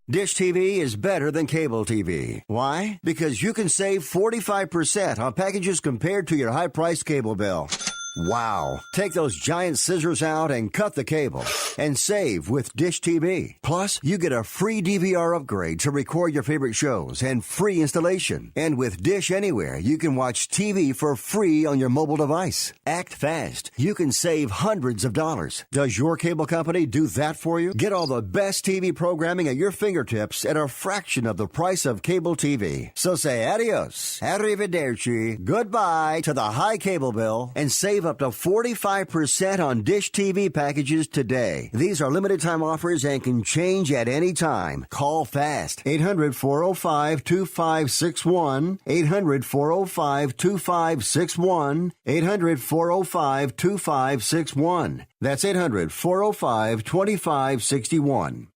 Dish TV is better than cable TV. Why? Because you can save 45% on packages compared to your high-priced cable bill. Wow. Take those giant scissors out and cut the cable and save with Dish TV. Plus, you get a free DVR upgrade to record your favorite shows and free installation. And with Dish Anywhere, you can watch TV for free on your mobile device. Act fast. You can save hundreds of dollars. Does your cable company do that for you? Get all the best TV programming at your fingertips at a fraction of the price of cable TV. So say adios, arrivederci, goodbye to the high cable bill and save up to 45% on Dish TV packages today. These are limited time offers and can change at any time. Call fast. 800-405-2561. 800-405-2561. 800-405-2561. That's 800-405-2561.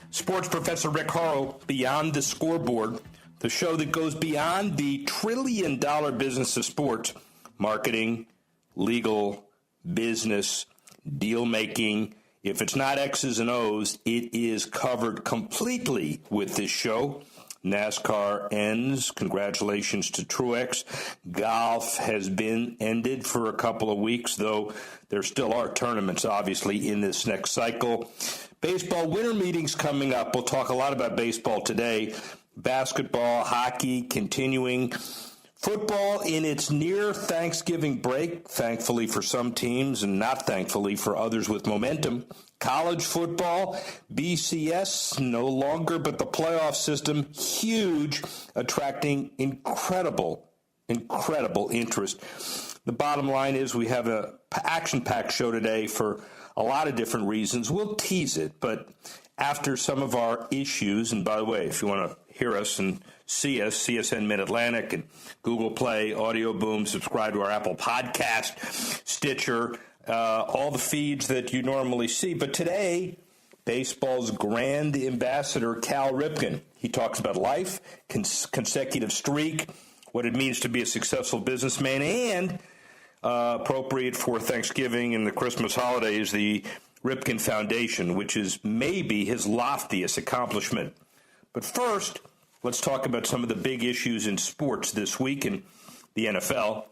Sports Professor Rick Horrow, Beyond the Scoreboard, the show that goes beyond the trillion-dollar business of sports, marketing, legal, business, deal-making. If it's not X's and O's, it is covered completely with this show. NASCAR ends. Congratulations to Truex. Golf has been ended for a couple of weeks, though there still are tournaments, obviously, in this next cycle. Baseball winter meetings coming up. We'll talk a lot about baseball today. Basketball, hockey, continuing. Football in its near Thanksgiving break, thankfully for some teams and not thankfully for others with momentum. College football, BCS, no longer, but the playoff system, huge, attracting incredible interest. The bottom line is we have an action-packed show today for a lot of different reasons. We'll tease it, but after some of our issues, and by the way, if you want to hear us and see us, CSN Mid-Atlantic and Google Play, Audio Boom, subscribe to our Apple Podcast, Stitcher, all the feeds that you normally see. But today, baseball's grand ambassador, Cal Ripken, he talks about life, consecutive streak, what it means to be a successful businessman, and appropriate for Thanksgiving and the Christmas holidays, the Ripken Foundation, which is maybe his loftiest accomplishment. But first, let's talk about some of the big issues in sports this week in the NFL.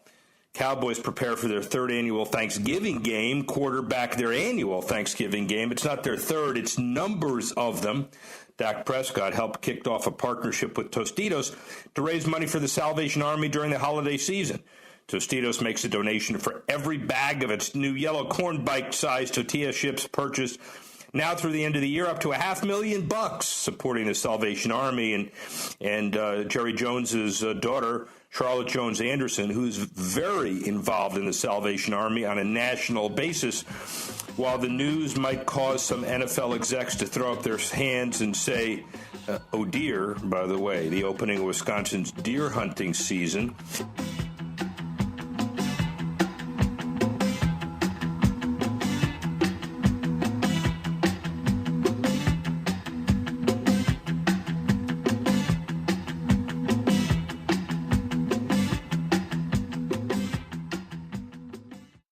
Cowboys prepare for their third annual Thanksgiving game, quarterback their annual Thanksgiving game. It's not their third, it's numbers of them. Dak Prescott helped kick off a partnership with Tostitos to raise money for the Salvation Army during the holiday season. Tostitos makes a donation for every bag of its new yellow corn bite-sized tortilla chips purchased now through the end of the year, up to $500,000 supporting the Salvation Army. And Jerry Jones's daughter, Charlotte Jones Anderson, who's very involved in the Salvation Army on a national basis. While the news might cause some NFL execs to throw up their hands and say, oh dear, by the way, the opening of Wisconsin's deer hunting season.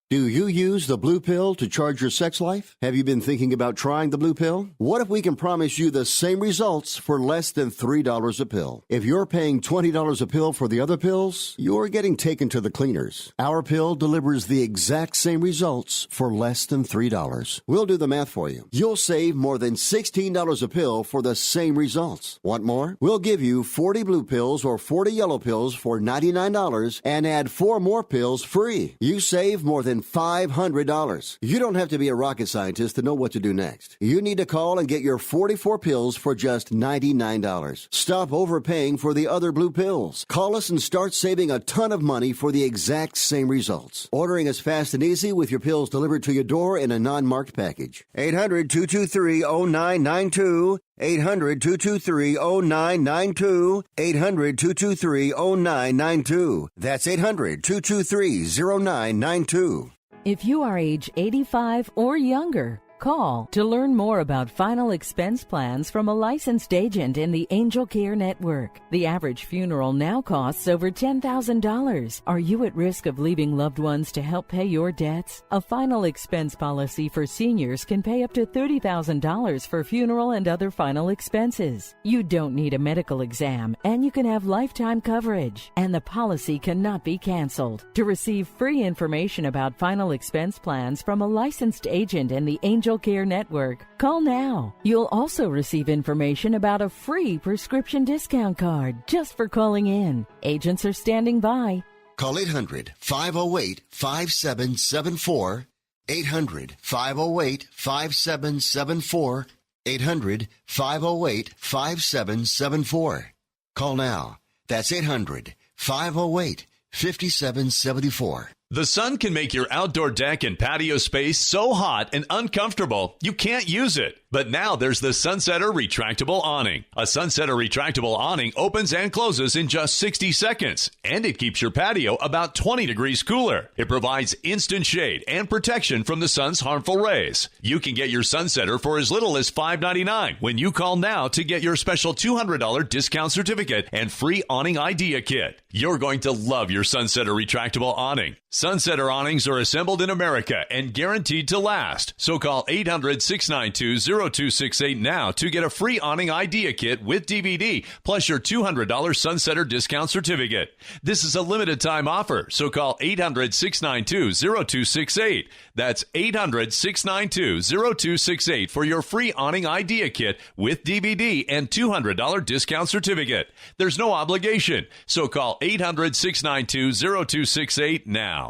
Do you use the blue pill to charge your sex life? Have you been thinking about trying the blue pill? What if we can promise you the same results for less than $3 a pill? If you're paying $20 a pill for the other pills, you're getting taken to the cleaners. Our pill delivers the exact same results for less than $3. We'll do the math for you. You'll save more than $16 a pill for the same results. Want more? We'll give you 40 blue pills or 40 yellow pills for $99 and add 4 more pills free. You save more than $500. You don't have to be a rocket scientist to know what to do next. You need to call and get your 44 pills for just $99. Stop overpaying for the other blue pills. Call us and start saving a ton of money for the exact same results. Ordering is fast and easy with your pills delivered to your door in a non-marked package. 800-223-0992. 800-223-0992. 800-223-0992. That's 800-223-0992. If you are age 85 or younger, Call to learn more about final expense plans from a licensed agent in the Angel Care Network. The average funeral now costs over $10,000. Are you at risk of leaving loved ones to help pay your debts? A final expense policy for seniors can pay up to $30,000 for funeral and other final expenses. You don't need a medical exam, and you can have lifetime coverage, and the policy cannot be canceled. To receive free information about final expense plans from a licensed agent in the Angel Care Network, call now. You'll also receive information about a free prescription discount card just for calling in. Agents are standing by. Call 800-508-5774. 800-508-5774. 800-508-5774. Call now. That's 800-508-5774. The sun can make your outdoor deck and patio space so hot and uncomfortable you can't use it. But now there's the Sunsetter Retractable Awning. A Sunsetter Retractable Awning opens and closes in just 60 seconds, and it keeps your patio about 20 degrees cooler. It provides instant shade and protection from the sun's harmful rays. You can get your Sunsetter for as little as $5.99 when you call now to get your special $200 discount certificate and free awning idea kit. You're going to love your Sunsetter Retractable Awning. Sunsetter awnings are assembled in America and guaranteed to last. So call 800-692-0268 now to get a free awning idea kit with DVD plus your $200 Sunsetter discount certificate. This is a limited time offer, so call 800-692-0268. That's 800-692-0268 for your free awning idea kit with DVD and $200 discount certificate. There's no obligation, so call 800-692-0268 now.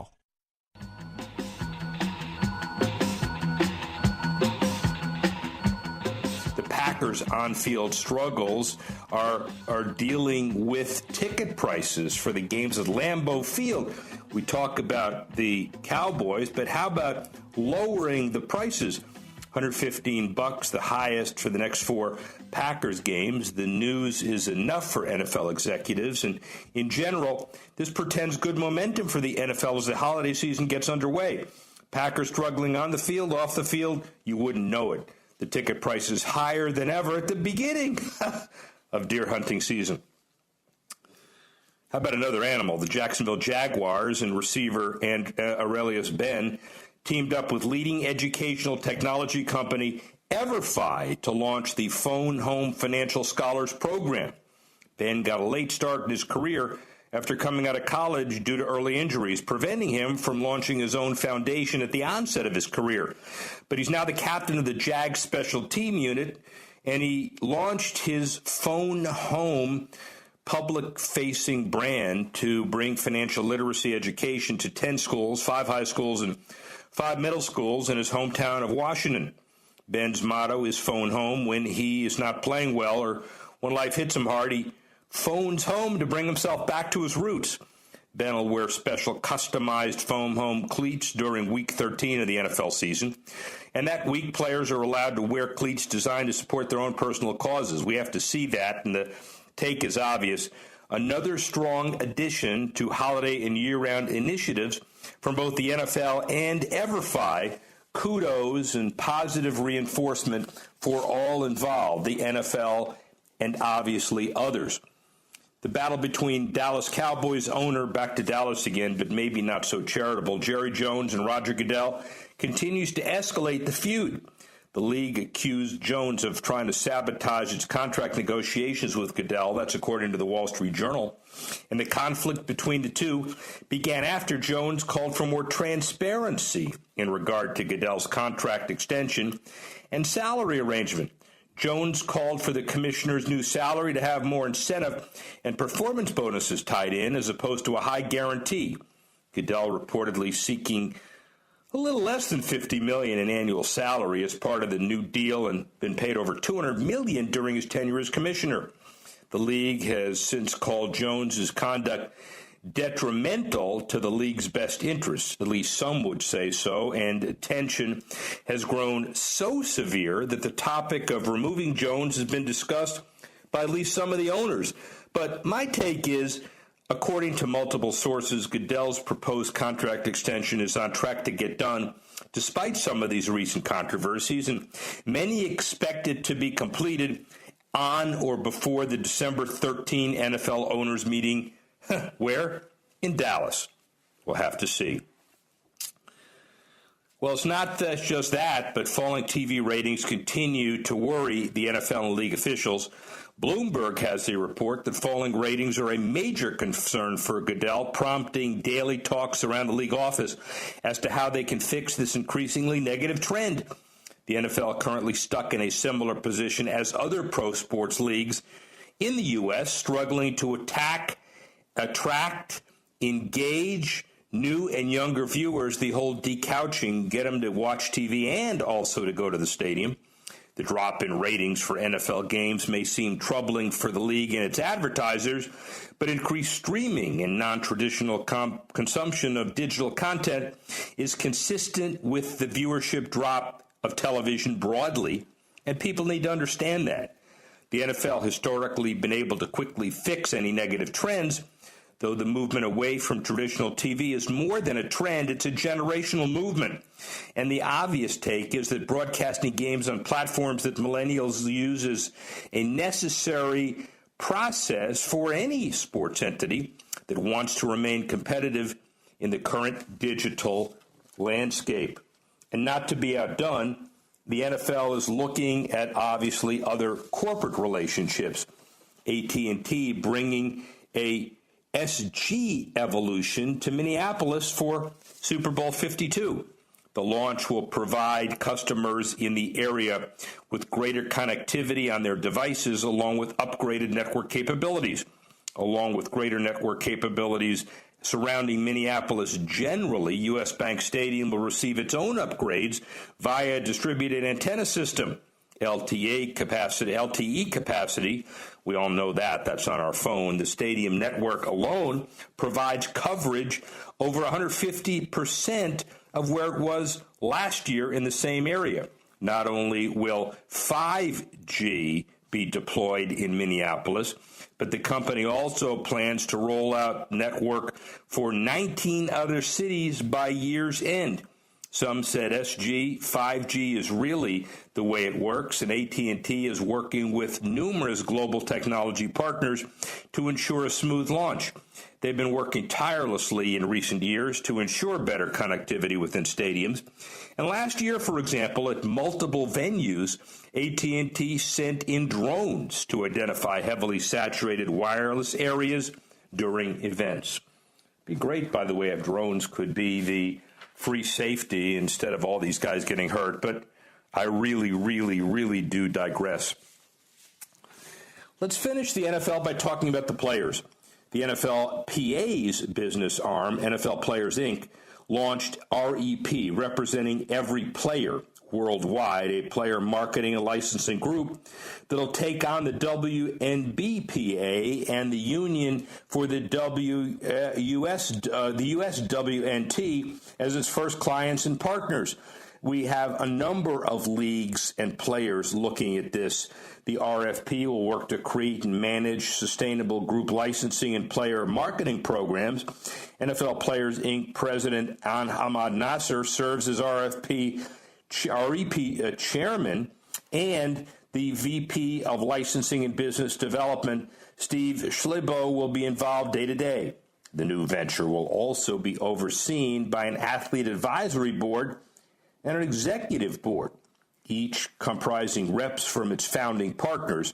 Packers on-field struggles are dealing with ticket prices for the games at Lambeau Field. We talk about the Cowboys, but how about lowering the prices? $115, the highest for the next 4 Packers games. The news is enough for NFL executives, and in general, this portends good momentum for the NFL as the holiday season gets underway. Packers struggling on the field, off the field, you wouldn't know it. The ticket price is higher than ever at the beginning of deer hunting season. How about another animal? The Jacksonville Jaguars and receiver Aurelius Ben teamed up with leading educational technology company EverFi to launch the Phone Home Financial Scholars Program. Ben got a late start in his career after coming out of college due to early injuries, preventing him from launching his own foundation at the onset of his career. But he's now the captain of the Jag Special Team Unit, and he launched his Phone Home public-facing brand to bring financial literacy education to 10 schools, 5 high schools, and 5 middle schools in his hometown of Washington. Ben's motto is Phone Home. When he is not playing well or when life hits him hard, he phones home to bring himself back to his roots. Ben will wear special customized Phone Home cleats during Week 13 of the NFL season. And that week, players are allowed to wear cleats designed to support their own personal causes. We have to see that, and the take is obvious. Another strong addition to holiday and year-round initiatives from both the NFL and EverFi. Kudos and positive reinforcement for all involved, the NFL and obviously others. The battle between Dallas Cowboys owner, back to Dallas again, but maybe not so charitable, Jerry Jones and Roger Goodell, continues to escalate the feud. The league accused Jones of trying to sabotage its contract negotiations with Goodell. That's according to the Wall Street Journal. And the conflict between the two began after Jones called for more transparency in regard to Goodell's contract extension and salary arrangement. Jones called for the commissioner's new salary to have more incentive and performance bonuses tied in as opposed to a high guarantee. Goodell reportedly seeking a little less than $50 million in annual salary as part of the new deal and been paid over $200 million during his tenure as commissioner. The league has since called Jones's conduct detrimental to the league's best interests, at least some would say so, and tension has grown so severe that the topic of removing Jones has been discussed by at least some of the owners. But my take is, according to multiple sources, Goodell's proposed contract extension is on track to get done despite some of these recent controversies, and many expect it to be completed on or before the December 13 NFL owners meeting. Where? In Dallas. We'll have to see. Well, it's not just that, but falling TV ratings continue to worry the NFL and league officials. Bloomberg has a report that falling ratings are a major concern for Goodell, prompting daily talks around the league office as to how they can fix this increasingly negative trend. The NFL currently stuck in a similar position as other pro sports leagues in the U.S., struggling to attract, engage new and younger viewers. The whole decouching, get them to watch TV and also to go to the stadium. The drop in ratings for NFL games may seem troubling for the league and its advertisers, but increased streaming and non-traditional consumption of digital content is consistent with the viewership drop of television broadly, and people need to understand that. The NFL historically been able to quickly fix any negative trends, though the movement away from traditional TV is more than a trend, it's a generational movement. And the obvious take is that broadcasting games on platforms that millennials use is a necessary process for any sports entity that wants to remain competitive in the current digital landscape. And not to be outdone, the NFL is looking at, obviously, other corporate relationships. AT&T bringing a SG evolution to Minneapolis for Super Bowl 52. The launch will provide customers in the area with greater connectivity on their devices, along with upgraded network capabilities. Along with greater network capabilities surrounding Minneapolis generally, U.S. Bank Stadium will receive its own upgrades via a distributed antenna system. LTE capacity, we all know that. That's on our phone. The stadium network alone provides coverage over 150% of where it was last year in the same area. Not only will 5G be deployed in Minneapolis, but the company also plans to roll out network for 19 other cities by year's end. Some said 5G is really the way it works, and AT&T is working with numerous global technology partners to ensure a smooth launch. They've been working tirelessly in recent years to ensure better connectivity within stadiums. And last year, for example, at multiple venues, AT&T sent in drones to identify heavily saturated wireless areas during events. It'd be great, by the way, if drones could be the free safety instead of all these guys getting hurt, but I really do digress. Let's finish the NFL by talking about the players. The NFLPA's business arm, NFL Players Inc., launched REP, representing every player worldwide, a player marketing and licensing group that'll take on the WNBPA and the union for the USWNT as its first clients and partners. We have a number of leagues and players looking at this. The RFP will work to create and manage sustainable group licensing and player marketing programs. NFL Players Inc. President Ahmad Nasser serves as REP chairman, and the VP of Licensing and Business Development, Steve Schlibo, will be involved day to day. The new venture will also be overseen by an athlete advisory board and an executive board, each comprising reps from its founding partners.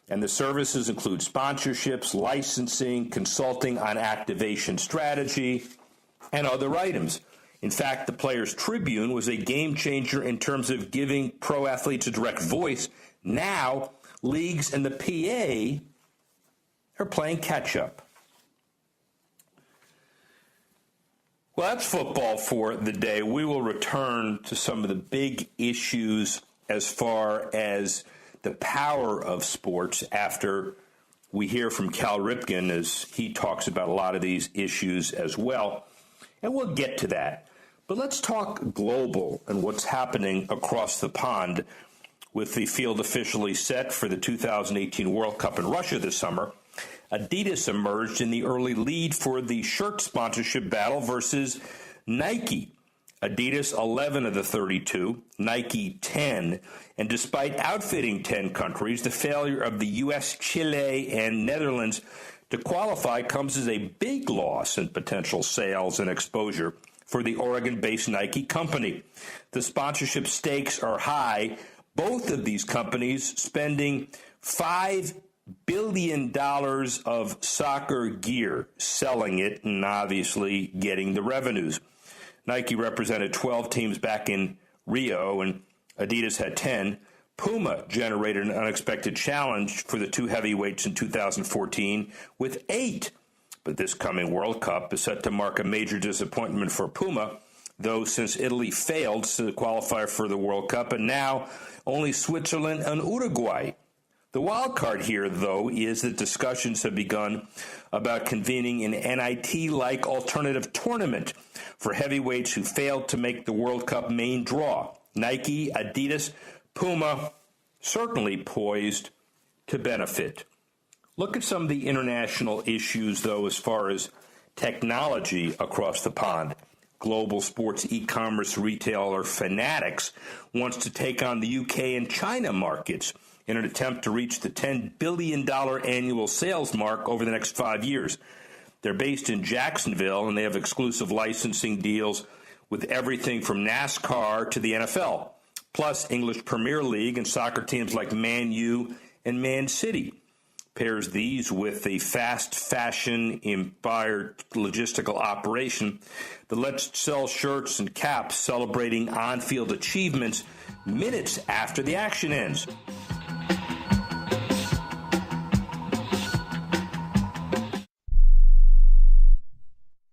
And the services include sponsorships, licensing, consulting on activation strategy, and other items. In fact, the Players Tribune was a game changer in terms of giving pro athletes a direct voice. Now, leagues and the PA are playing catch-up. Well, that's football for the day. We will return to some of the big issues as far as the power of sports after we hear from Cal Ripken as he talks about a lot of these issues as well. And we'll get to that. But let's talk global and what's happening across the pond with the field officially set for the 2018 World Cup in Russia this summer. Adidas emerged in the early lead for the shirt sponsorship battle versus Nike. Adidas 11 of the 32, Nike 10, and despite outfitting 10 countries, the failure of the U.S., Chile, and Netherlands to qualify comes as a big loss in potential sales and exposure for the Oregon-based Nike company. The sponsorship stakes are high. Both of these companies spending $5 billion of soccer gear, selling it, and obviously getting the revenues. Nike represented 12 teams back in Rio, and Adidas had 10. Puma generated an unexpected challenge for the two heavyweights in 2014 with 8. But this coming World Cup is set to mark a major disappointment for Puma, though since Italy failed to qualify for the World Cup, and now only Switzerland and Uruguay. The wild card here, though, is that discussions have begun about convening an NIT-like alternative tournament for heavyweights who failed to make the World Cup main draw. Nike, Adidas, Puma, certainly poised to benefit. Look at some of the international issues, though, as far as technology across the pond. Global sports e-commerce retailer Fanatics wants to take on the UK and China markets in an attempt to reach the $10 billion annual sales mark over the next 5 years. They're based in Jacksonville, and they have exclusive licensing deals with everything from NASCAR to the NFL, plus English Premier League and soccer teams like Man U and Man City. Pairs these with a fast fashion-inspired logistical operation that lets sell shirts and caps celebrating on-field achievements minutes after the action ends.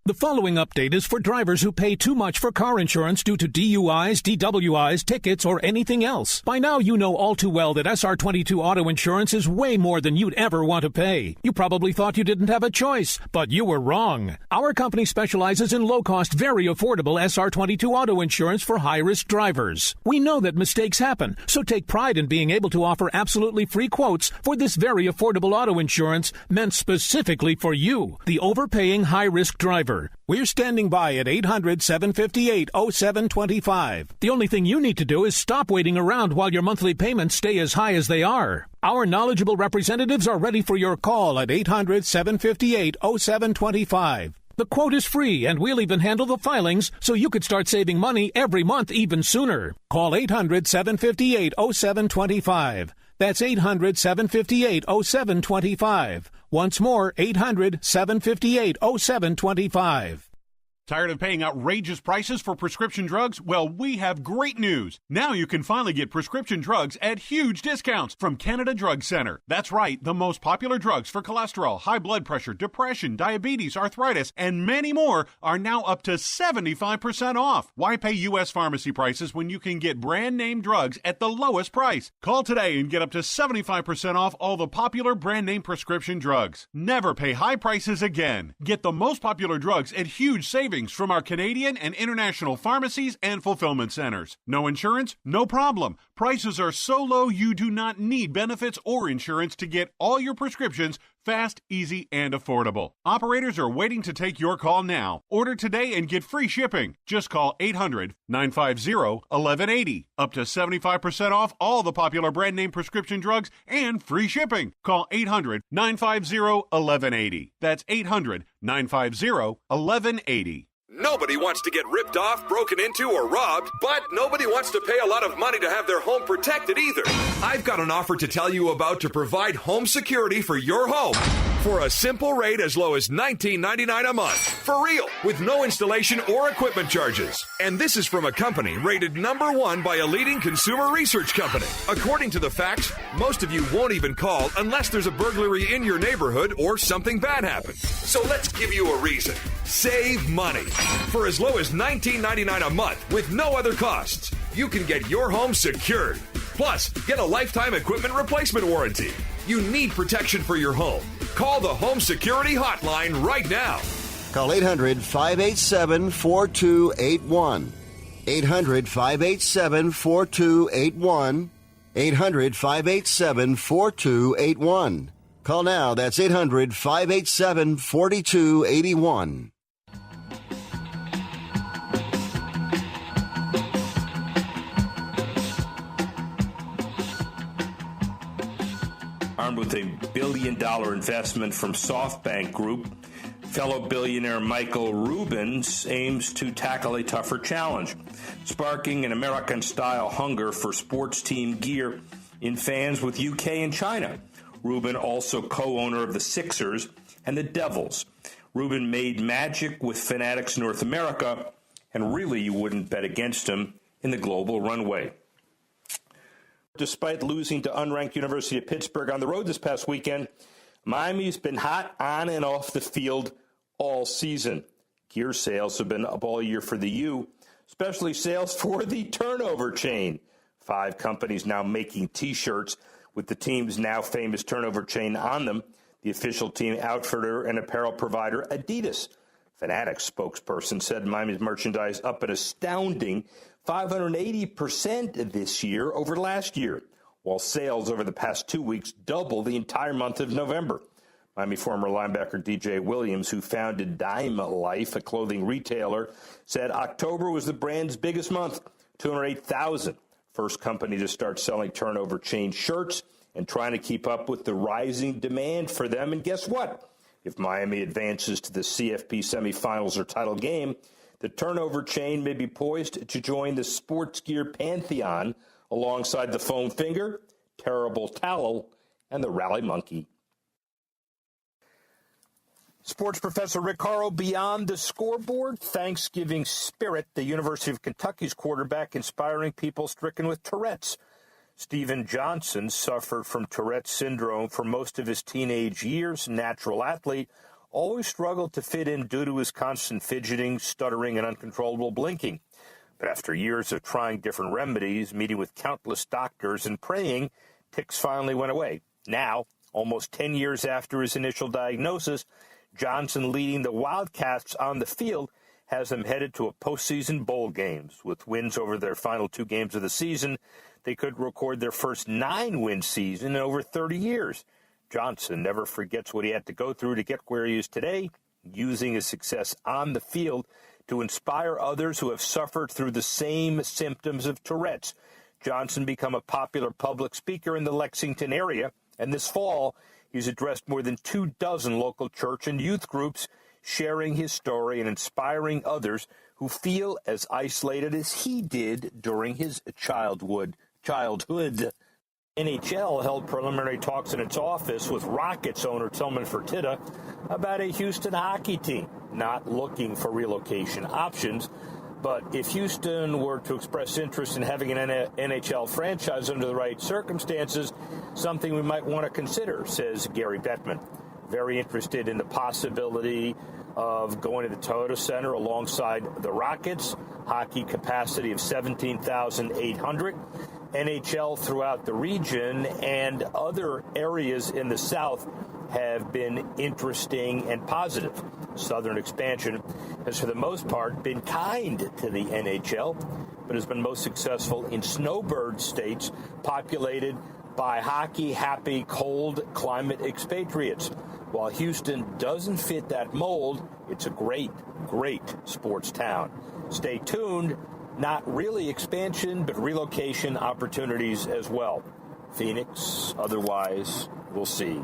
The following update is for drivers who pay too much for car insurance due to DUIs, DWIs, tickets, or anything else. By now, you know all too well that SR22 auto insurance is way more than you'd ever want to pay. You probably thought you didn't have a choice, but you were wrong. Our company specializes in low-cost, very affordable SR22 auto insurance for high-risk drivers. We know that mistakes happen, so take pride in being able to offer absolutely free quotes for this very affordable auto insurance meant specifically for you, the overpaying high-risk driver. We're standing by at 800-758-0725. The only thing you need to do is stop waiting around while your monthly payments stay as high as they are. Our knowledgeable representatives are ready for your call at 800-758-0725. The quote is free, and we'll even handle the filings so you could start saving money every month even sooner. Call 800-758-0725. That's 800-758-0725. Once more, 800-758-0725. Tired of paying outrageous prices for prescription drugs? Well, we have great news. Now you can finally get prescription drugs at huge discounts from Canada Drug Center. That's right, the most popular drugs for cholesterol, high blood pressure, depression, diabetes, arthritis, and many more are now up to 75% off. Why pay U.S. pharmacy prices when you can get brand name drugs at the lowest price? Call today and get up to 75% off all the popular brand name prescription drugs. Never pay high prices again. Get the most popular drugs at huge savings from our Canadian and international pharmacies and fulfillment centers. No insurance? No problem. Prices are so low you do not need benefits or insurance to get all your prescriptions fast, easy, and affordable. Operators are waiting to take your call now. Order today and get free shipping. Just call 800-950-1180. Up to 75% off all the popular brand name prescription drugs and free shipping. Call 800-950-1180. That's 800-950-1180. Nobody wants to get ripped off, broken into, or robbed, but nobody wants to pay a lot of money to have their home protected either. I've got an offer to tell you about to provide home security for your home for a simple rate as low as $19.99 a month. For real, with no installation or equipment charges. And this is from a company rated #1 by a leading consumer research company. According to the facts, most of you won't even call unless there's a burglary in your neighborhood or something bad happens. So let's give you a reason. Save money. For as low as $19.99 a month with no other costs, you can get your home secured. Plus, get a lifetime equipment replacement warranty. You need protection for your home. Call the Home Security Hotline right now. Call 800-587-4281. 800-587-4281. 800-587-4281. Call now. That's 800-587-4281. armed with a $1 billion investment from SoftBank Group. Fellow billionaire Michael Rubin aims to tackle a tougher challenge, sparking an American-style hunger for sports team gear in fans with UK and China. Rubin, also co-owner of the Sixers and the Devils. Rubin made magic with Fanatics North America, and really you wouldn't bet against him in the global runway. Despite losing to unranked University of Pittsburgh on the road this past weekend, Miami's been hot on and off the field all season. Gear sales have been up all year for the U, especially sales for the turnover chain. 5 companies now making T-shirts with the team's now famous turnover chain on them. The official team outfitter and apparel provider, Adidas. Fanatics spokesperson said Miami's merchandise up an astounding 580% this year over last year, while sales over the past 2 weeks double the entire month of November. Miami former linebacker DJ Williams, who founded Dime Life, a clothing retailer, said October was the brand's biggest month, 208,000. First company to start selling turnover chain shirts and trying to keep up with the rising demand for them. And guess what? If Miami advances to the CFP semifinals or title game, the turnover chain may be poised to join the sports gear pantheon alongside the foam finger, terrible towel, and the rally monkey. Sports professor Rick Horrow, beyond the scoreboard, Thanksgiving spirit, the University of Kentucky's quarterback inspiring people stricken with Tourette's. Steven Johnson suffered from Tourette's syndrome for most of his teenage years, natural athlete, always struggled to fit in due to his constant fidgeting, stuttering, and uncontrollable blinking. But after years of trying different remedies, meeting with countless doctors, and praying, tics finally went away. Now, almost 10 years after his initial diagnosis, Johnson, leading the Wildcats on the field, has them headed to a postseason bowl games. With wins over their final 2 games of the season, they could record their first 9-win season in over 30 years. Johnson never forgets what he had to go through to get where he is today, using his success on the field to inspire others who have suffered through the same symptoms of Tourette's. Johnson became a popular public speaker in the Lexington area, and this fall, he's addressed more than 24 local church and youth groups, sharing his story and inspiring others who feel as isolated as he did during his childhood. NHL held preliminary talks in its office with Rockets owner Tillman Fertitta about a Houston hockey team not looking for relocation options. But if Houston were to express interest in having an NHL franchise under the right circumstances, something we might want to consider, says Gary Bettman. Very interested in the possibility of going to the Toyota Center alongside the Rockets, hockey capacity of 17,800, NHL throughout the region, and other areas in the South have been interesting and positive. Southern expansion has, for the most part, been kind to the NHL, but has been most successful in snowbird states populated by hockey-happy, cold climate expatriates. While Houston doesn't fit that mold, it's a great, great sports town. Stay tuned. Not really expansion, but relocation opportunities as well. Phoenix, otherwise, we'll see.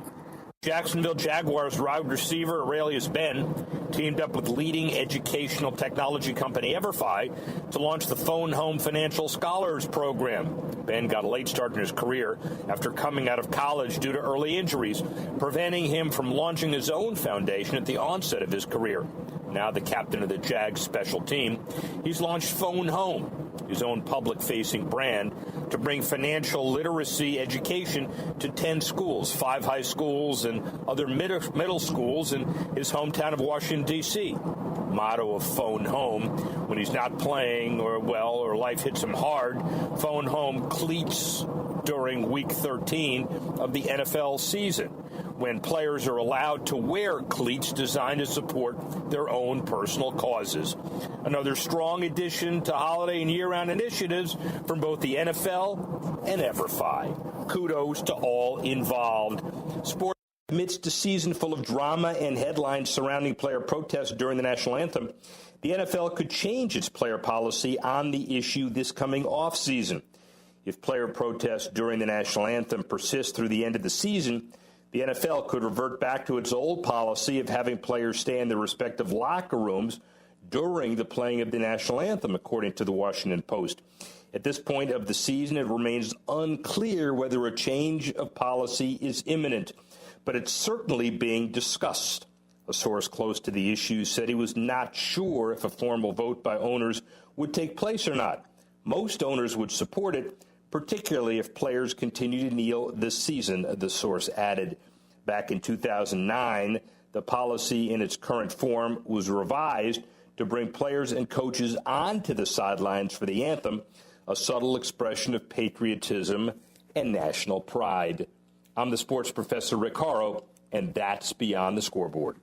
Jacksonville Jaguars wide receiver Aurelius Ben teamed up with leading educational technology company EverFi to launch the Phone Home Financial Scholars Program. Ben got a late start in his career after coming out of college due to early injuries, preventing him from launching his own foundation at the onset of his career. Now the captain of the Jags special team, he's launched Phone Home, his own public-facing brand, to bring financial literacy education to 10 schools, 5 high schools, and other middle schools in his hometown of Washington, D.C. Motto of Phone Home: when he's not playing or life hits him hard, Phone Home cleats during Week 13 of the NFL season, when players are allowed to wear cleats designed to support their own personal causes. Another strong addition to holiday and year-round initiatives from both the NFL and EverFi. Kudos to all involved. Sports. Amidst a season full of drama and headlines surrounding player protests during the national anthem, the NFL could change its player policy on the issue this coming offseason. If player protests during the national anthem persist through the end of the season, the NFL could revert back to its old policy of having players stay in their respective locker rooms during the playing of the national anthem, according to the Washington Post. At this point of the season, it remains unclear whether a change of policy is imminent, but it's certainly being discussed. A source close to the issue said he was not sure if a formal vote by owners would take place or not. Most owners would support it, particularly if players continue to kneel this season, the source added. Back in 2009, the policy in its current form was revised to bring players and coaches onto the sidelines for the anthem, a subtle expression of patriotism and national pride. I'm the sports professor, Rick Horrow, and that's Beyond the Scoreboard.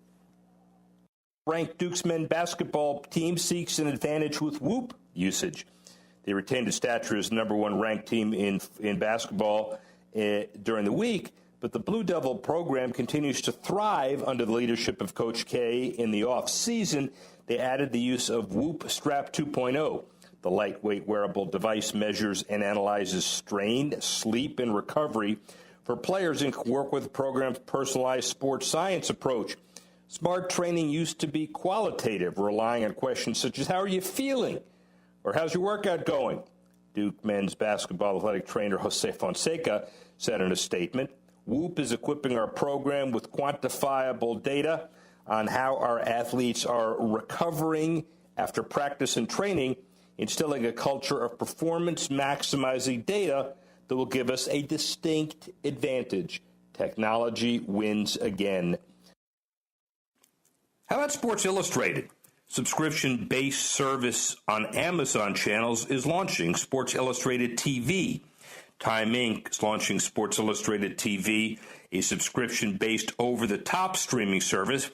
Ranked Duke's men basketball team seeks an advantage with Whoop usage. They retained its stature as the number one ranked team in basketball during the week, but the Blue Devil program continues to thrive under the leadership of Coach K. In the offseason, they added the use of Whoop Strap 2.0. The lightweight wearable device measures and analyzes strain, sleep, and recovery for players and can work with the program's personalized sports science approach. Smart training used to be qualitative, relying on questions such as, how are you feeling? Or how's your workout going? Duke men's basketball athletic trainer Jose Fonseca said in a statement, Whoop is equipping our program with quantifiable data on how our athletes are recovering after practice and training, instilling a culture of performance maximizing data that will give us a distinct advantage. Technology wins again. How about Sports Illustrated? Subscription-based service on Amazon channels is launching Sports Illustrated TV. Time Inc. is launching Sports Illustrated TV, a subscription-based over-the-top streaming service.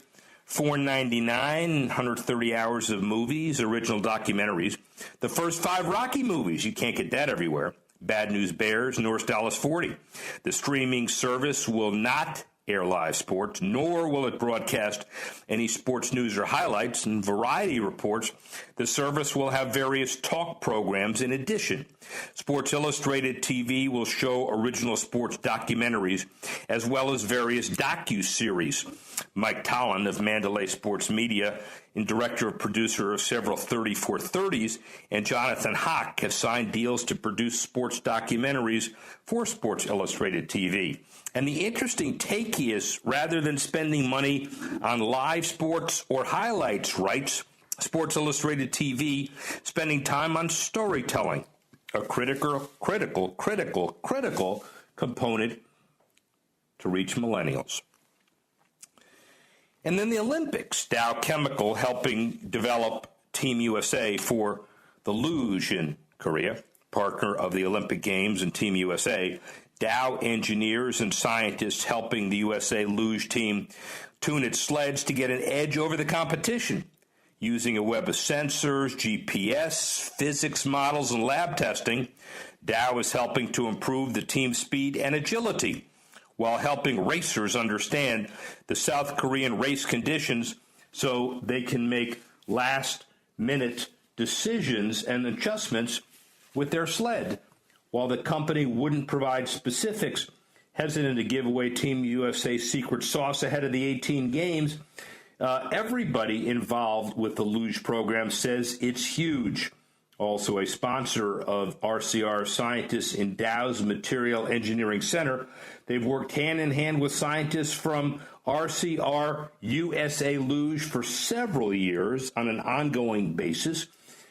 $4.99, 130 hours of movies, original documentaries. The first 5 Rocky movies. You can't get that everywhere. Bad News Bears, North Dallas 40. The streaming service will not air live sports, nor will it broadcast any sports news or highlights and variety reports. The service will have various talk programs in addition. Sports Illustrated TV will show original sports documentaries as well as various docu-series. Mike Tollin of Mandalay Sports Media and director of producer of several 30-for-30s, and Jonathan Hock have signed deals to produce sports documentaries for Sports Illustrated TV. And the interesting take is, rather than spending money on live sports or highlights rights, Sports Illustrated TV spending time on storytelling, a critical component to reach millennials. And then the Olympics, Dow Chemical helping develop Team USA for the luge in Korea, partner of the Olympic Games and Team USA. Dow engineers and scientists helping the USA luge team tune its sleds to get an edge over the competition. Using a web of sensors, GPS, physics models, and lab testing, Dow is helping to improve the team's speed and agility, while helping racers understand the South Korean race conditions so they can make last-minute decisions and adjustments with their sled. While the company wouldn't provide specifics, hesitant to give away Team USA's secret sauce ahead of the 18 games, everybody involved with the luge program says it's huge. Also a sponsor of RCR scientists in Dow's Material Engineering Center, they've worked hand-in-hand with scientists from RCR USA Luge for several years on an ongoing basis,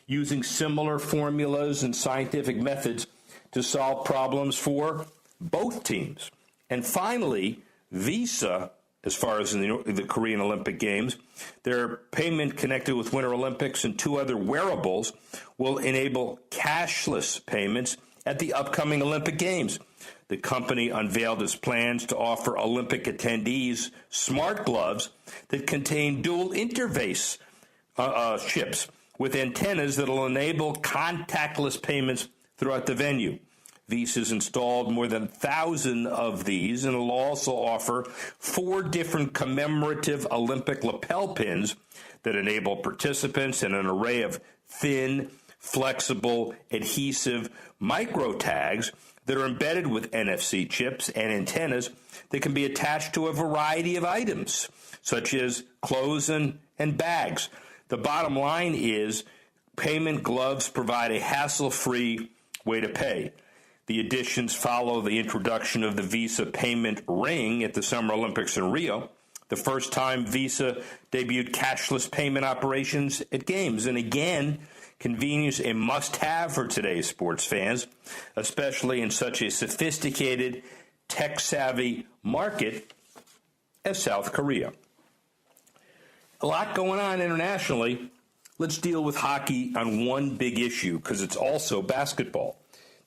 using similar formulas and scientific methods to solve problems for both teams. And finally, Visa, as far as in the Korean Olympic Games, their payment connected with Winter Olympics and 2 other wearables will enable cashless payments at the upcoming Olympic Games. The company unveiled its plans to offer Olympic attendees smart gloves that contain dual interface chips with antennas that will enable contactless payments throughout the venue. Visa's installed more than 1,000 of these and will also offer 4 different commemorative Olympic lapel pins that enable participants in an array of thin, flexible, adhesive micro tags that are embedded with NFC chips and antennas that can be attached to a variety of items, such as clothes and bags. The bottom line is payment gloves provide a hassle-free way to pay. The additions follow the introduction of the Visa payment ring at the Summer Olympics in Rio, the first time Visa debuted cashless payment operations at games. And again, convenience a must-have for today's sports fans, especially in such a sophisticated, tech-savvy market as South Korea. A lot going on internationally. Let's deal with hockey on one big issue, because it's also basketball.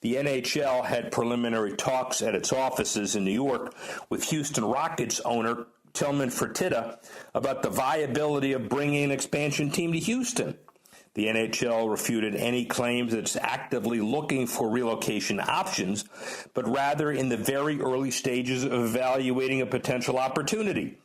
The NHL had preliminary talks at its offices in New York with Houston Rockets owner Tillman Fertitta about the viability of bringing an expansion team to Houston. The NHL refuted any claims that it's actively looking for relocation options, but rather in the very early stages of evaluating a potential opportunity.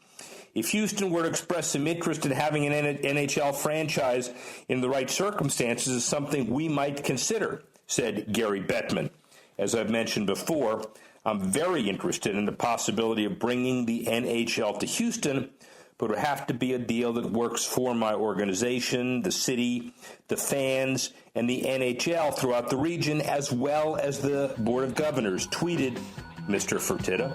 If Houston were to express some interest in having an NHL franchise in the right circumstances, is something we might consider, said Gary Bettman. As I've mentioned before, I'm very interested in the possibility of bringing the NHL to Houston, but it would have to be a deal that works for my organization, the city, the fans, and the NHL throughout the region, as well as the Board of Governors, tweeted Mr. Fertitta.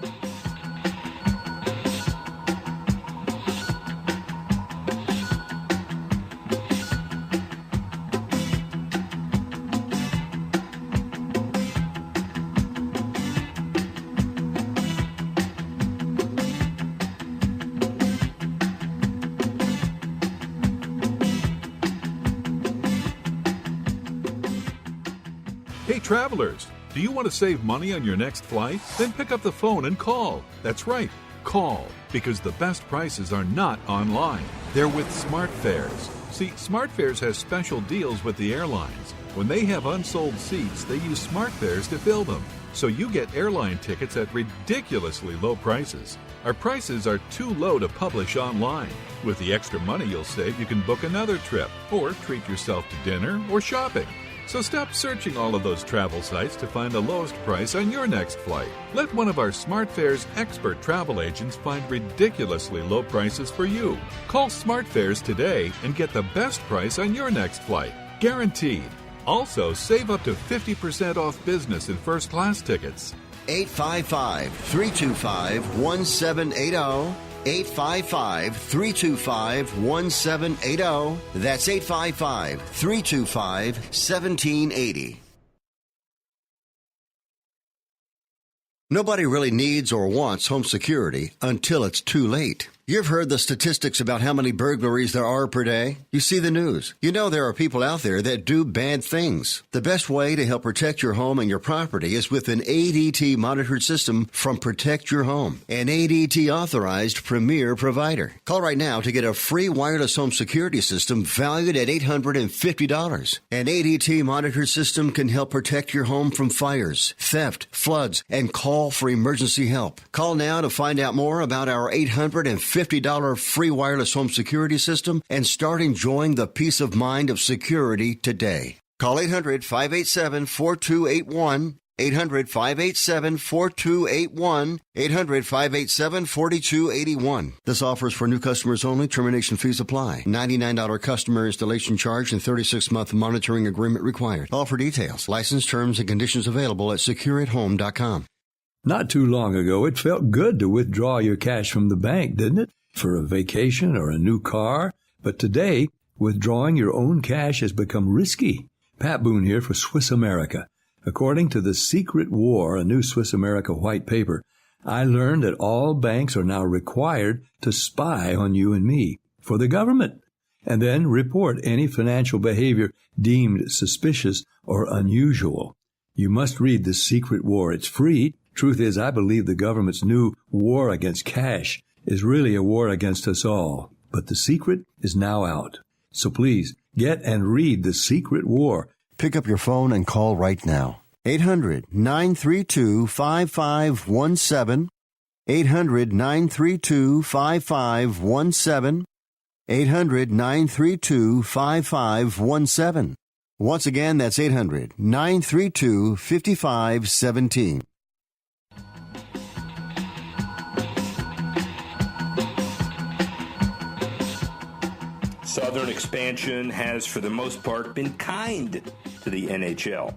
Hey travelers, do you want to save money on your next flight? Then pick up the phone and call. That's right, call, because the best prices are not online. They're with SmartFares. See, SmartFares has special deals with the airlines. When they have unsold seats, they use SmartFares to fill them. So you get airline tickets at ridiculously low prices. Our prices are too low to publish online. With the extra money you'll save, you can book another trip or treat yourself to dinner or shopping. So stop searching all of those travel sites to find the lowest price on your next flight. Let one of our SmartFares expert travel agents find ridiculously low prices for you. Call SmartFares today and get the best price on your next flight. Guaranteed. Also, save up to 50% off business and first class tickets. 855-325-1780. 855-325-1780. That's 855-325-1780. Nobody really needs or wants home security until it's too late. You've heard the statistics about how many burglaries there are per day. You see the news. You know there are people out there that do bad things. The best way to help protect your home and your property is with an ADT monitored system from Protect Your Home, an ADT authorized premier provider. Call right now to get a free wireless home security system valued at $850. An ADT monitored system can help protect your home from fires, theft, floods, and call for emergency help. Call now to find out more about our $850 free wireless home security system and start enjoying the peace of mind of security today. Call 800-587-4281, 800-587-4281, 800-587-4281. This offer is for new customers only. Termination fees apply. $99 customer installation charge and 36-month monitoring agreement required. All for details. License terms and conditions available at secureathome.com. Not too long ago, it felt good to withdraw your cash from the bank, didn't it? For a vacation or a new car. But today, withdrawing your own cash has become risky. Pat Boone here for Swiss America. According to The Secret War, a new Swiss America white paper, I learned that all banks are now required to spy on you and me for the government, and then report any financial behavior deemed suspicious or unusual. You must read The Secret War. It's free. Truth is, I believe the government's new war against cash is really a war against us all. But the secret is now out. So please, get and read The Secret War. Pick up your phone and call right now. 800-932-5517. 800-932-5517. 800-932-5517. Once again, that's 800-932-5517. Southern expansion has, for the most part, been kind to the NHL.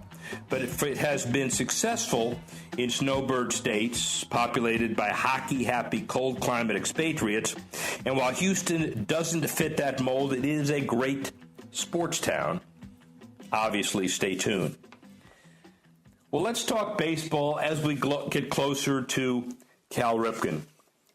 But it has been successful in snowbird states populated by hockey-happy, cold-climate expatriates. And while Houston doesn't fit that mold, it is a great sports town. Obviously, stay tuned. Well, let's talk baseball as we get closer to Cal Ripken.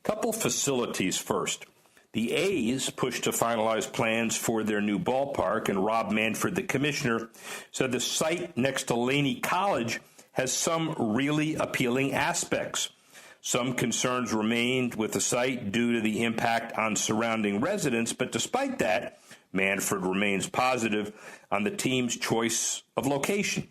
Couple facilities first. The A's pushed to finalize plans for their new ballpark, and Rob Manfred, the commissioner, said the site next to Laney College has some really appealing aspects. Some concerns remained with the site due to the impact on surrounding residents, but despite that, Manfred remains positive on the team's choice of location.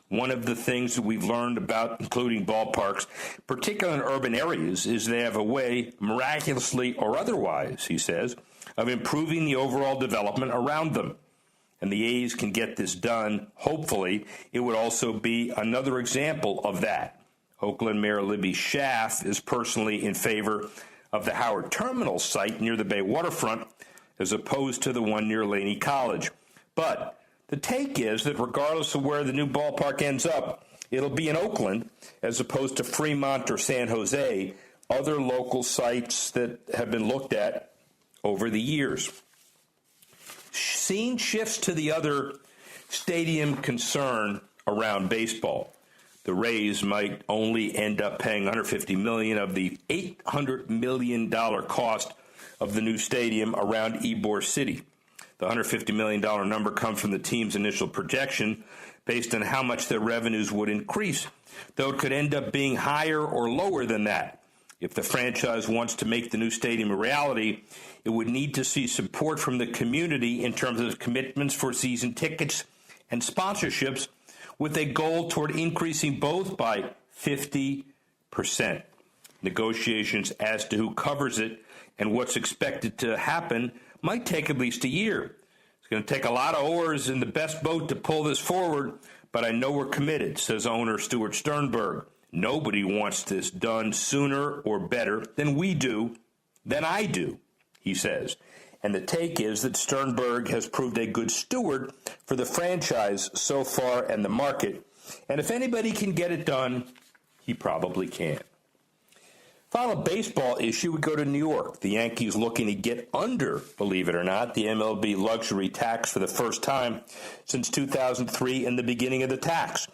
One of the things that we've learned about including ballparks, particularly in urban areas, is they have a way, miraculously or otherwise, he says, of improving the overall development around them. And the A's can get this done. Hopefully, it would also be another example of that. Oakland Mayor Libby Schaaf is personally in favor of the Howard Terminal site near the Bay waterfront as opposed to the one near Laney College. But the take is that regardless of where the new ballpark ends up, it'll be in Oakland as opposed to Fremont or San Jose, other local sites that have been looked at over the years. Scene shifts to the other stadium concern around baseball. The Rays might only end up paying $150 million of the $800 million cost of the new stadium around Ybor City. The $150 million number comes from the team's initial projection based on how much their revenues would increase, though it could end up being higher or lower than that. If the franchise wants to make the new stadium a reality, it would need to see support from the community in terms of commitments for season tickets and sponsorships, with a goal toward increasing both by 50%. Negotiations as to who covers it and what's expected to happen might take at least a year. It's going to take a lot of oars in the best boat to pull this forward, but I know we're committed, says owner Stuart Sternberg. Nobody wants this done sooner or better than we do, than I do, he says. And the take is that Sternberg has proved a good steward for the franchise so far and the market. And if anybody can get it done, he probably can. Final baseball issue, we go to New York. The Yankees looking to get under, believe it or not, the MLB luxury tax for the first time since 2003 and the beginning of the tax.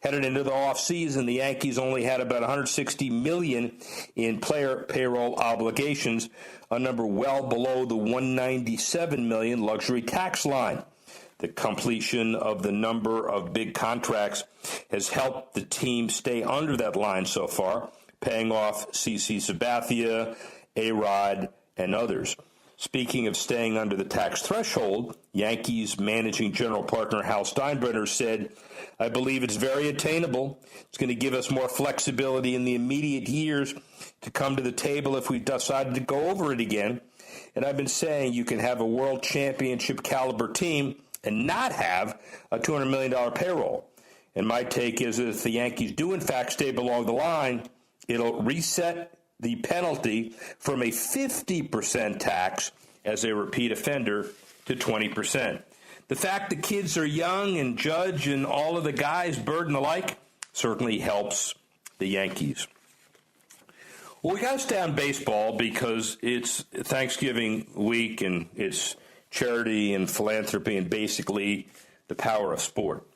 Headed into the offseason, the Yankees only had about $160 million in player payroll obligations, a number well below the $197 million luxury tax line. The completion of the number of big contracts has helped the team stay under that line so far, paying off CC Sabathia, A-Rod, and others. Speaking of staying under the tax threshold, Yankees managing general partner Hal Steinbrenner said, I believe it's very attainable. It's going to give us more flexibility in the immediate years to come to the table if we decided to go over it again. And I've been saying you can have a world championship caliber team and not have a $200 million payroll. And my take is that if the Yankees do in fact stay below the line, it'll reset the penalty from a 50% tax as a repeat offender to 20%. The fact that kids are young and Judge and all of the guys, Bird and the like, certainly helps the Yankees. Well, we got to stay on baseball because it's Thanksgiving week and it's charity and philanthropy and basically the power of sport.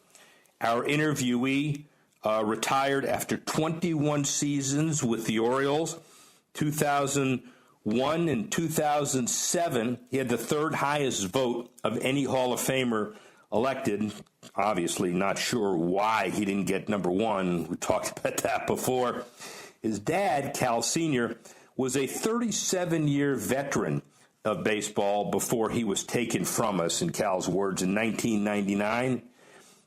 Our interviewee retired after 21 seasons with the Orioles. 2001 and 2007, he had the third highest vote of any Hall of Famer elected. Obviously, not sure why he didn't get number one. We talked about that before. His dad, Cal Sr., was a 37-year veteran of baseball before he was taken from us, in Cal's words, in 1999.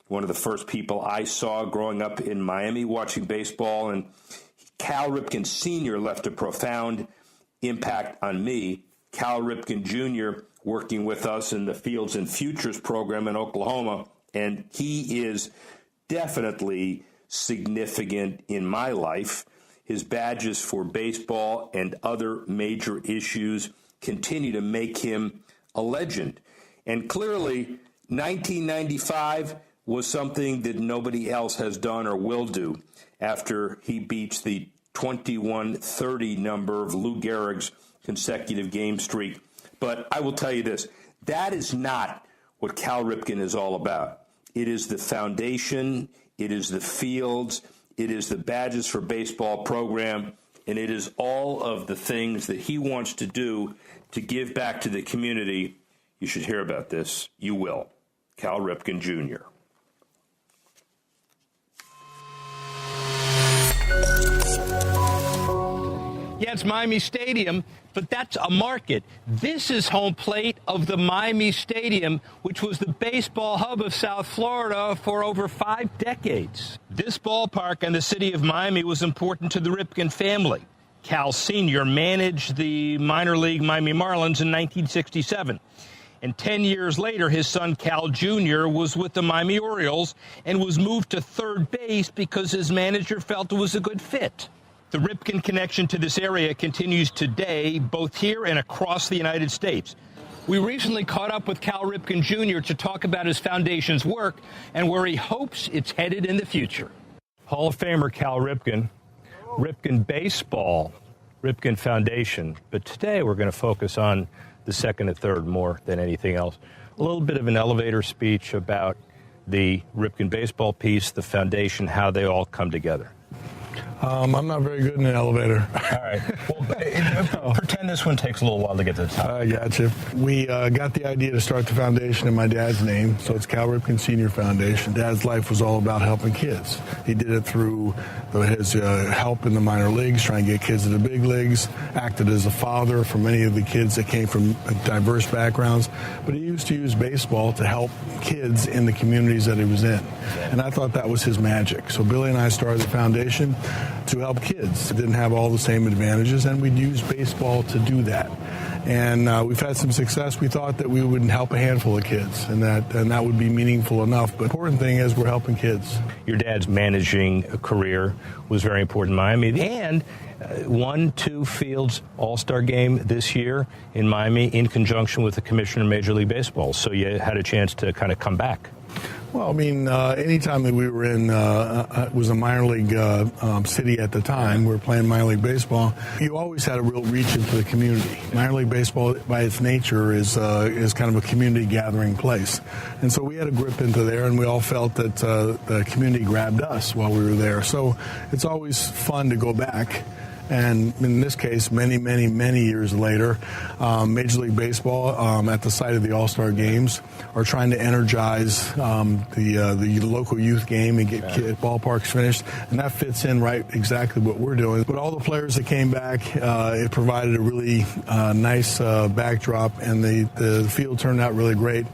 One of the first people I saw growing up in Miami watching baseball, and Cal Ripken Sr. left a profound impact on me. Cal Ripken Jr. working with us in the Fields and Futures program in Oklahoma, And he is definitely significant in my life. His badges for baseball and other major issues continue to make him a legend. And clearly, 1995 was something that nobody else has done or will do after he beats the 21-30 number of Lou Gehrig's consecutive game streak. But I will tell you this, that is not what Cal Ripken is all about. It is the foundation, it is the fields, it is the badges for baseball program, and it is all of the things that he wants to do to give back to the community. You should hear about this. You will. Cal Ripken Jr. Yeah, it's Miami Stadium, but that's a market. This is home plate of the Miami Stadium, which was the baseball hub of South Florida for over 5 decades. This ballpark and the city of Miami was important to the Ripken family. Cal Sr. managed the minor league Miami Marlins in 1967. And 10 years later, his son Cal Jr. was with the Miami Orioles and was moved to third base because his manager felt it was a good fit. The Ripken connection to this area continues today, both here and across the United States. We recently caught up with Cal Ripken Jr. to talk about his foundation's work and where he hopes it's headed in the future. Hall of Famer Cal Ripken, Ripken Baseball, Ripken Foundation. But today we're going to focus on the second and third more than anything else. A little bit of an elevator speech about the Ripken Baseball piece, the foundation, how they all come together. I'm not very good in an elevator. All right. Well, pretend this one takes a little while to get to the top. I got you. We got the idea to start the foundation in my dad's name, so it's Cal Ripken Senior Foundation. Dad's life was all about helping kids. He did it through his help in the minor leagues, trying to get kids to the big leagues, acted as a father for many of the kids that came from diverse backgrounds, but he used to use baseball to help kids in the communities that he was in. And I thought that was his magic. So Billy and I started the foundation to help kids. It didn't have all the same advantages, and we'd use baseball to do that. And we've had some success. We thought that we would help a handful of kids, and that would be meaningful enough. But the important thing is we're helping kids. Your dad's managing career was very important in Miami, and won 2 Fields All-Star game this year in Miami in conjunction with the commissioner of Major League Baseball. So you had a chance to kind of come back. Well, I mean, anytime that we were in, it was a minor league city at the time, we were playing minor league baseball, you always had a real reach into the community. Minor league baseball, by its nature, is kind of a community gathering place. And so we had a grip into there, and we all felt that the community grabbed us while we were there. So it's always fun to go back. And in this case, many, many, many years later, Major League Baseball, at the site of the All-Star Games, are trying to energize the local youth game and get ballparks finished. And that fits in right exactly what we're doing. But all the players that came back, it provided a really nice backdrop, and the field turned out really great.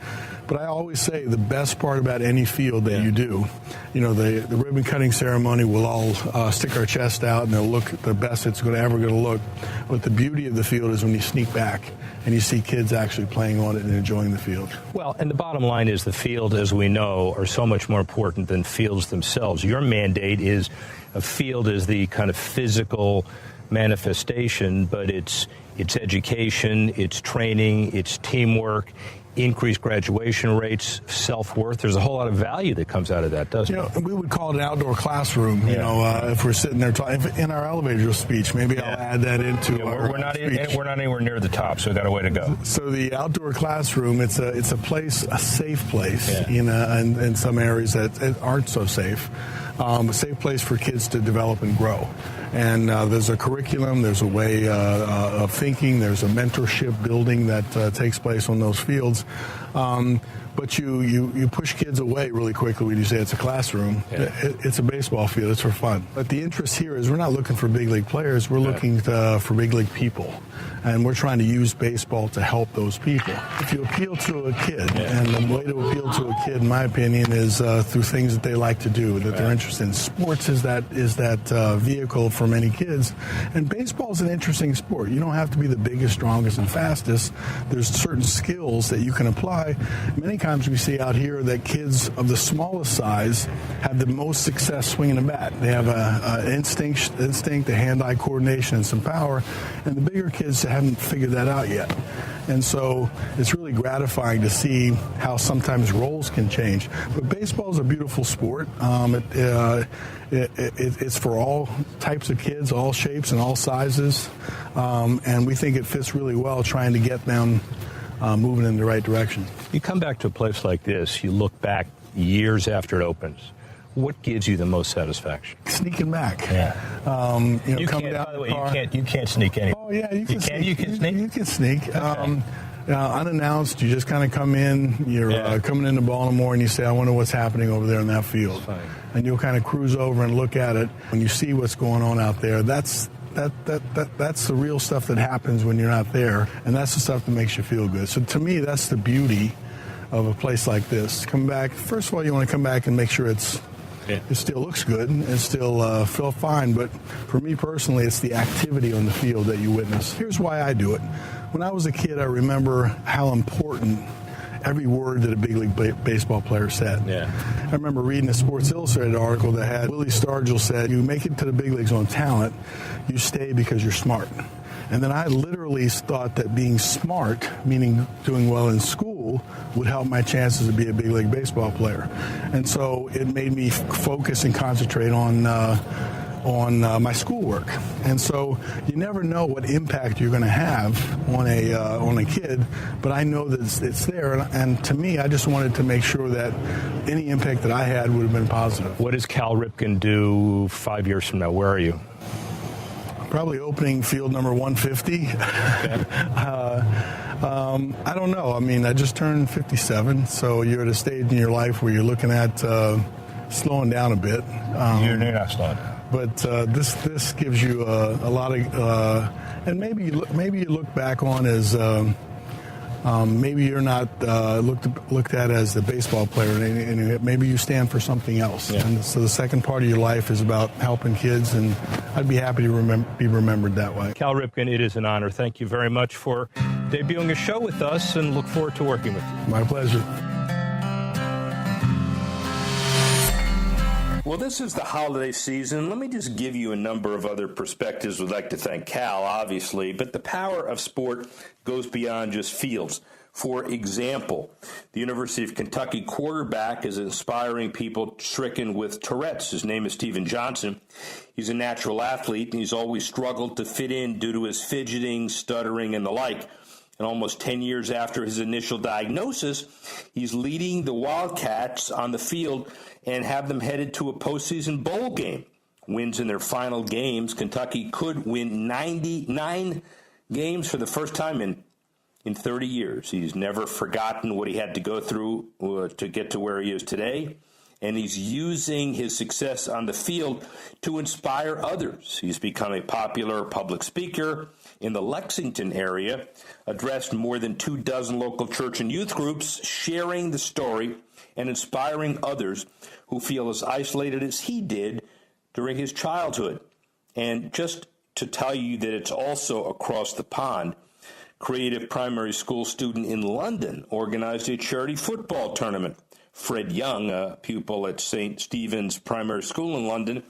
But I always say the best part about any field that you do, the ribbon cutting ceremony, we'll all stick our chest out and they'll look the best it's ever going to look. But the beauty of the field is when you sneak back and you see kids actually playing on it and enjoying the field. Well, and the bottom line is the field, as we know, are so much more important than fields themselves. Your mandate is a field is the kind of physical manifestation, but it's education, it's training, it's teamwork, increased graduation rates, self-worth. There's a whole lot of value that comes out of that, doesn't it? We would call it an outdoor classroom, if we're sitting there talking. In our elevator speech, maybe I'll add that into we're not anywhere near the top, so we've got a way to go. So the outdoor classroom, it's a place, a safe place, in some areas that aren't so safe. A safe place for kids to develop and grow. And there's a curriculum, there's a way of thinking, there's a mentorship building that takes place on those fields. But you push kids away really quickly when you say it's a classroom. Yeah. It's a baseball field. It's for fun. But the interest here is we're not looking for big league players. We're looking for big league people. And we're trying to use baseball to help those people. If you appeal to a kid, and the way to appeal to a kid, in my opinion, is through things that they like to do, that they're interested in. Sports is that vehicle for many kids. And baseball is an interesting sport. You don't have to be the biggest, strongest, and fastest. There's certain skills that you can apply. Many times we see out here that kids of the smallest size have the most success swinging a bat. They have an instinct, a hand-eye coordination, and some power, and the bigger kids haven't figured that out yet. And so it's really gratifying to see how sometimes roles can change. But baseball is a beautiful sport. It's for all types of kids, all shapes and all sizes, and we think it fits really well trying to get them moving in the right direction. You come back to a place like this, you look back years after it opens. What gives you the most satisfaction? Sneaking back. Yeah. You coming down by the way, you can't sneak anywhere. Oh yeah, you can sneak. You can sneak. You can sneak. Okay. Unannounced, you just kind of come in. You're coming into Baltimore, and you say, "I wonder what's happening over there in that field." And you'll kind of cruise over and look at it. When you see what's going on out there, that's the real stuff that happens when you're not there, and that's the stuff that makes you feel good. So to me, that's the beauty of a place like this. Come back. First of all, you want to come back and make sure it still looks good and still feel fine. But for me personally, it's the activity on the field that you witness. Here's why I do it. When I was a kid, I remember how important every word that a big league baseball player said. Yeah. I remember reading a Sports Illustrated article that had Willie Stargell said, "You make it to the big leagues on talent, you stay because you're smart." And then I literally thought that being smart, meaning doing well in school, would help my chances to be a big league baseball player. And so it made me focus and concentrate on my schoolwork. And so you never know what impact you're going to have on a kid, but I know that it's there. And to me, I just wanted to make sure that any impact that I had would have been positive. What does Cal Ripken do 5 years from now? Where are you? Probably opening field number 150. Okay. I don't know. I mean, I just turned 57, so you're at a stage in your life where you're looking at slowing down a bit. You're not slowing down. But this gives you a lot of, and maybe you look back on as maybe you're not looked at as the baseball player, and maybe you stand for something else. Yeah. And so the second part of your life is about helping kids, and I'd be happy to be remembered that way. Cal Ripken, it is an honor. Thank you very much for debuting a show with us, and look forward to working with you. My pleasure. Well, this is the holiday season. Let me just give you a number of other perspectives. We'd like to thank Cal, obviously, but the power of sport goes beyond just fields. For example, the University of Kentucky quarterback is inspiring people stricken with Tourette's. His name is Steven Johnson. He's a natural athlete, and he's always struggled to fit in due to his fidgeting, stuttering, and the like. And almost 10 years after his initial diagnosis, he's leading the Wildcats on the field and have them headed to a postseason bowl game. Wins in their final games. Kentucky could win 99 games for the first time in 30 years. He's never forgotten what he had to go through to get to where he is today. And he's using his success on the field to inspire others. He's become a popular public speaker in the Lexington area, addressed more than 24 local church and youth groups, sharing the story and inspiring others who feel as isolated as he did during his childhood. And just to tell you that it's also across the pond, creative primary school student in London organized a charity football tournament. Fred Young, a pupil at St. Stephen's Primary School in London,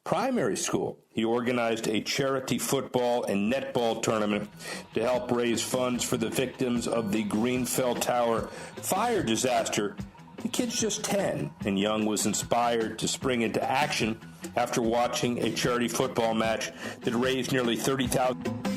primary school, he organized a charity football and netball tournament to help raise funds for the victims of the Grenfell Tower fire disaster. The kid's just 10, and Young was inspired to spring into action after watching a charity football match that raised nearly $30,000.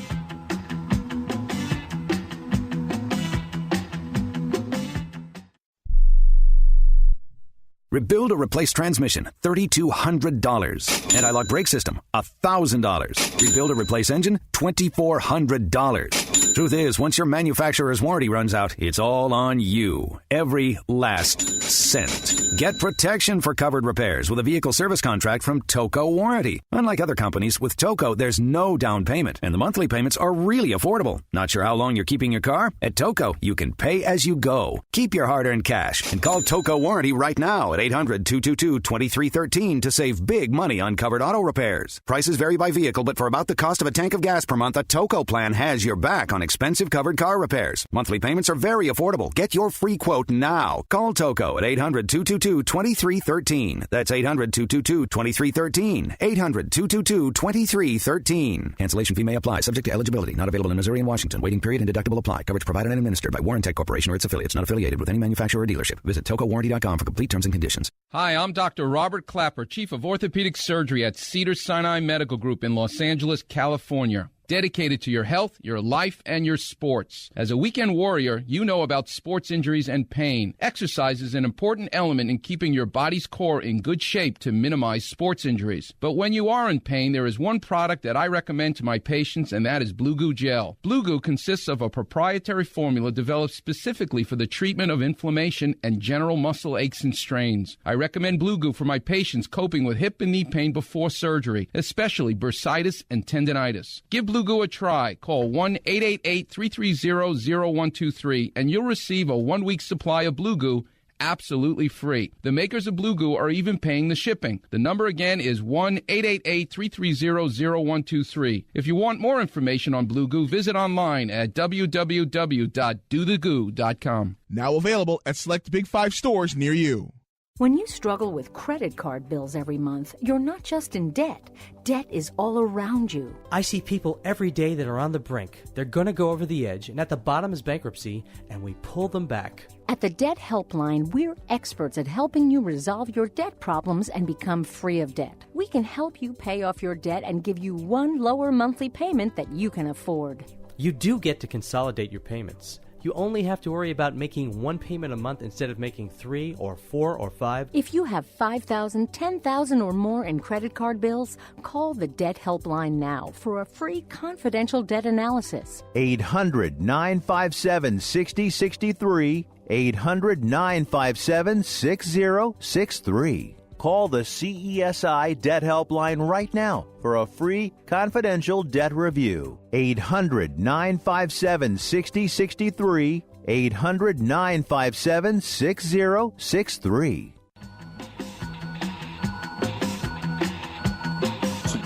Rebuild or replace transmission, $3,200. Anti-lock brake system, $1,000. Rebuild or replace engine, $2,400. Truth is, once your manufacturer's warranty runs out, it's all on you. Every last cent. Get protection for covered repairs with a vehicle service contract from Toco Warranty. Unlike other companies, with Toco, there's no down payment, and the monthly payments are really affordable. Not sure how long you're keeping your car? At Toco, you can pay as you go. Keep your hard-earned cash and call Toco Warranty right now at 800-222-2313 to save big money on covered auto repairs. Prices vary by vehicle, but for about the cost of a tank of gas per month, a Toco plan has your back on expensive covered car repairs. Monthly payments are very affordable. Get your free quote now. Call Toco at 800-222-2313. That's 800-222-2313. 800-222-2313. Cancellation fee may apply, subject to eligibility. Not available in Missouri and Washington. Waiting period and deductible apply. Coverage provided and administered by Warrantech Corporation or its affiliates. Not affiliated with any manufacturer or dealership. Visit TocoWarranty.com for complete terms and conditions. Hi, I'm Dr. Robert Clapper, Chief of Orthopedic Surgery at Cedars-Sinai Medical Group in Los Angeles, California. Dedicated to your health, your life, and your sports. As a weekend warrior, you know about sports injuries and pain. Exercise is an important element in keeping your body's core in good shape to minimize sports injuries. But when you are in pain, there is one product that I recommend to my patients, and that is Blue Goo Gel. Blue Goo consists of a proprietary formula developed specifically for the treatment of inflammation and general muscle aches and strains. I recommend Blue Goo for my patients coping with hip and knee pain before surgery, especially bursitis and tendinitis. Give Blue Goo a try. Call 1-888-330-0123 and you'll receive a 1-week supply of Blue Goo absolutely free. The makers of Blue Goo are even paying the shipping. The number again is 1-888-330-0123. If you want more information on Blue Goo, visit online at www.dothegoo.com. Now available at select Big 5 stores near you. When you struggle with credit card bills every month, you're not just in debt. Debt is all around you. I see people every day that are on the brink. They're going to go over the edge, and at the bottom is bankruptcy, and we pull them back. At the Debt Helpline, we're experts at helping you resolve your debt problems and become free of debt. We can help you pay off your debt and give you one lower monthly payment that you can afford. You do get to consolidate your payments. You only have to worry about making one payment a month instead of making 3 or 4 or 5. If you have $5,000, $10,000 or more in credit card bills, call the Debt Helpline now for a free confidential debt analysis. 800-957-6063. 800-957-6063. Call the CESI Debt Helpline right now for a free confidential debt review. 800-957-6063. 800-957-6063.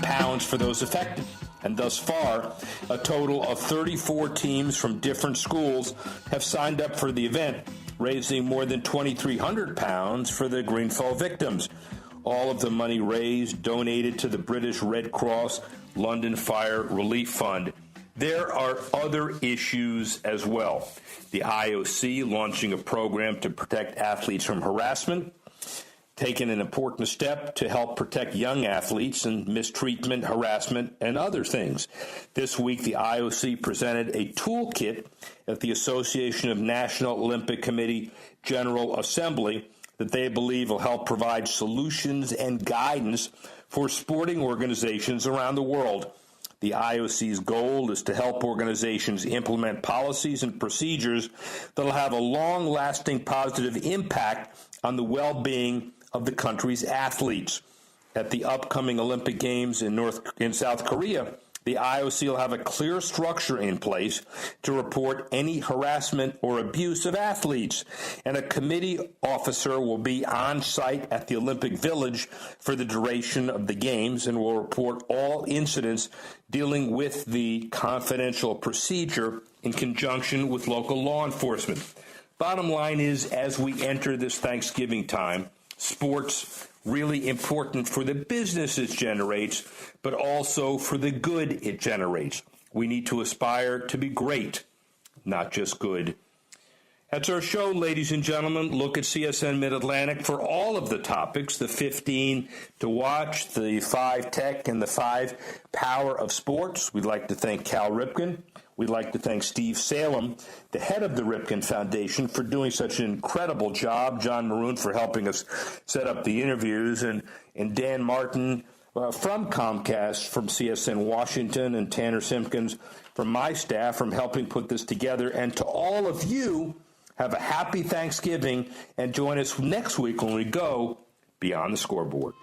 Pounds for those affected. And thus far, a total of 34 teams from different schools have signed up for the event, raising more than £2,300 for the Greenfell victims. All of the money raised donated to the British Red Cross London Fire Relief Fund. There are other issues as well. The IOC launching a program to protect athletes from harassment, taking an important step to help protect young athletes and mistreatment, harassment, and other things. This week, the IOC presented a toolkit at the Association of National Olympic Committee General Assembly that they believe will help provide solutions and guidance for sporting organizations around the world. The IOC's goal is to help organizations implement policies and procedures that will have a long-lasting positive impact on the well-being of the country's athletes. At the upcoming Olympic Games in South Korea, the IOC will have a clear structure in place to report any harassment or abuse of athletes, and a committee officer will be on site at the Olympic Village for the duration of the Games and will report all incidents dealing with the confidential procedure in conjunction with local law enforcement. Bottom line is, as we enter this Thanksgiving time, sports really important for the business it generates, but also for the good it generates. We need to aspire to be great, not just good. That's our show, ladies and gentlemen. Look at CSN Mid-Atlantic for all of the topics, the 15 to watch, the 5 tech, and the 5 power of sports. We'd like to thank Cal Ripken. We'd like to thank Steve Salem, the head of the Ripken Foundation, for doing such an incredible job, John Maroon for helping us set up the interviews, and Dan Martin from Comcast, from CSN Washington, and Tanner Simpkins from my staff from helping put this together. And to all of you, have a happy Thanksgiving, and join us next week when we go Beyond the Scoreboard.